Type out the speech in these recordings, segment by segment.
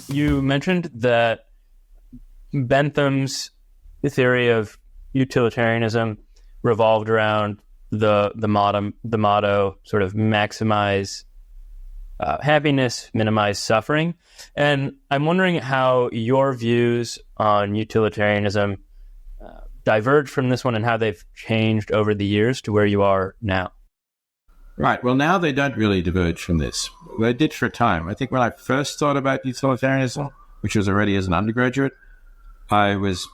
you mentioned that Bentham's theory of utilitarianism revolved around the motto sort of maximize happiness, minimize suffering. And I'm wondering how your views on utilitarianism diverge from this one and how they've changed over the years to where you are now. Right. Well, now they don't really diverge from this. They did for a time. I think when I first thought about utilitarianism, which was already as an undergraduate, I was,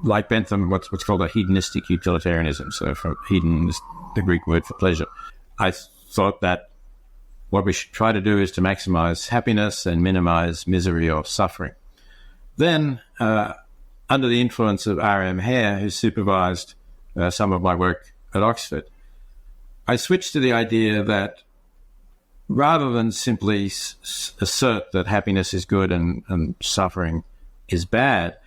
like Bentham, what's called a hedonistic utilitarianism. So from hedon is the Greek word for pleasure. I thought that what we should try to do is to maximize happiness and minimize misery or suffering. Then, under the influence of R.M. Hare, who supervised some of my work at Oxford, I switched to the idea that rather than simply assert that happiness is good and suffering is bad,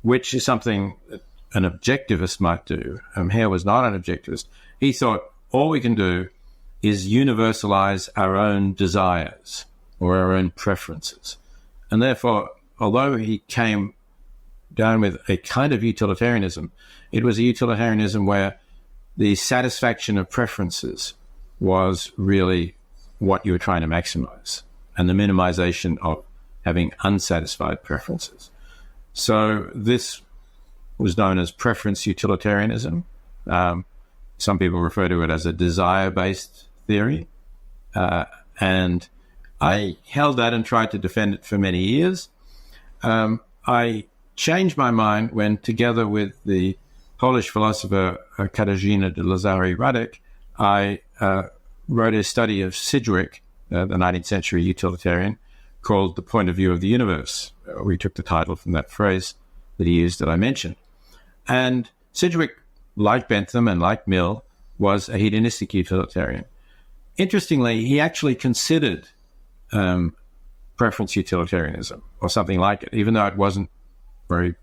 which is something that an objectivist might do. Hare was not an objectivist. He thought all we can do is universalize our own desires or our own preferences. And therefore, although he came down with a kind of utilitarianism, it was a utilitarianism where the satisfaction of preferences was really what you were trying to maximize, and the minimization of having unsatisfied preferences. So this was known as preference utilitarianism. Some people refer to it as a desire-based theory. And I held that and tried to defend it for many years. I changed my mind when, together with the Polish philosopher Kasia de Lazari Radek, I wrote a study of Sidgwick, the 19th century utilitarian, called The Point of View of the Universe. We took the title from that phrase that he used that I mentioned. And Sidgwick, like Bentham and like Mill, was a hedonistic utilitarian. Interestingly, he actually considered preference utilitarianism or something like it, even though it wasn't very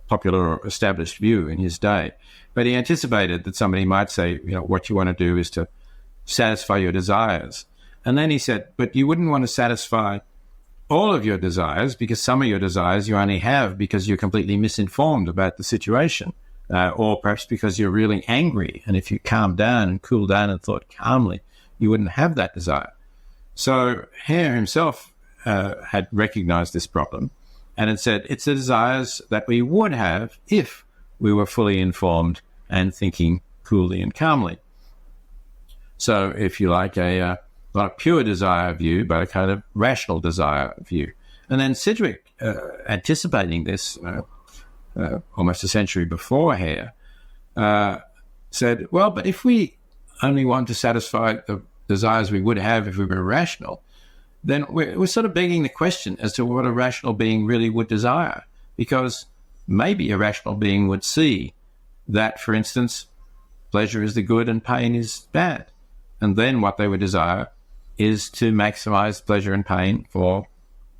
popular or established view in his day. But he anticipated that somebody might say, what you want to do is to satisfy your desires. And then he said, but you wouldn't want to satisfy all of your desires, because some of your desires you only have because you're completely misinformed about the situation, or perhaps because you're really angry. And if you calm down and cool down and thought calmly, you wouldn't have that desire. So Hare himself had recognized this problem and had said, it's the desires that we would have if we were fully informed and thinking coolly and calmly. So if you like, not a pure desire view, but a kind of rational desire view. And then Sidgwick, anticipating this almost a century before Hare, said, well, but if we only want to satisfy the desires we would have if we were rational, then we're sort of begging the question as to what a rational being really would desire. Because maybe a rational being would see that, for instance, pleasure is the good and pain is bad. And then what they would desire is to maximize pleasure and pain for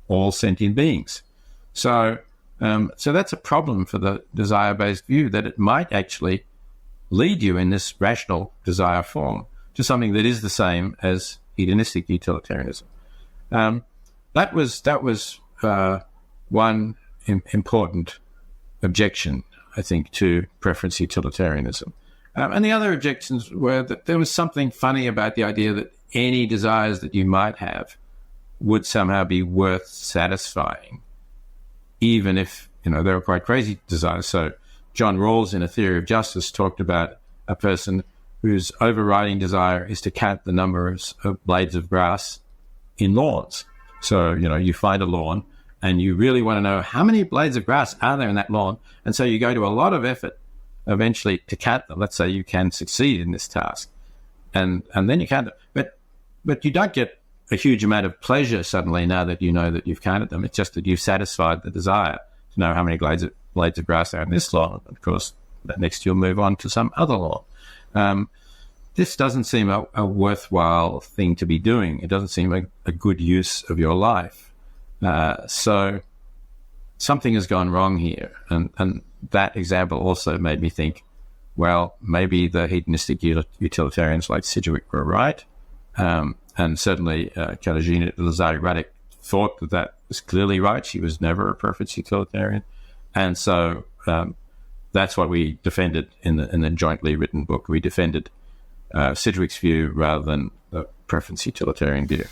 all sentient beings. So that's a problem for the desire-based view, that it might actually lead you in this rational desire form to something that is the same as hedonistic utilitarianism. That was one important objection, I think, to preference utilitarianism. And the other objections were that there was something funny about the idea that any desires that you might have would somehow be worth satisfying, even if, they were quite crazy desires. So John Rawls, in A Theory of Justice, talked about a person whose overriding desire is to count the number of blades of grass in lawns. So, you find a lawn and you really want to know how many blades of grass are there in that lawn. And so you go to a lot of effort eventually to count them. Let's say you can succeed in this task. And then you count them. But you don't get a huge amount of pleasure suddenly now that you know that you've counted them. It's just that you've satisfied the desire to know how many blades of grass are in this lawn. Of course, next you'll move on to some other lawn. This doesn't seem a worthwhile thing to be doing. It doesn't seem a good use of your life. So something has gone wrong here. And that example also made me think, well, maybe the hedonistic utilitarians like Sidgwick were right. And certainly Kasia de Lazari Radek thought that that was clearly right. She was never a preference utilitarian. And so that's what we defended in the jointly written book. We defended Sidgwick's view rather than the preference utilitarian view.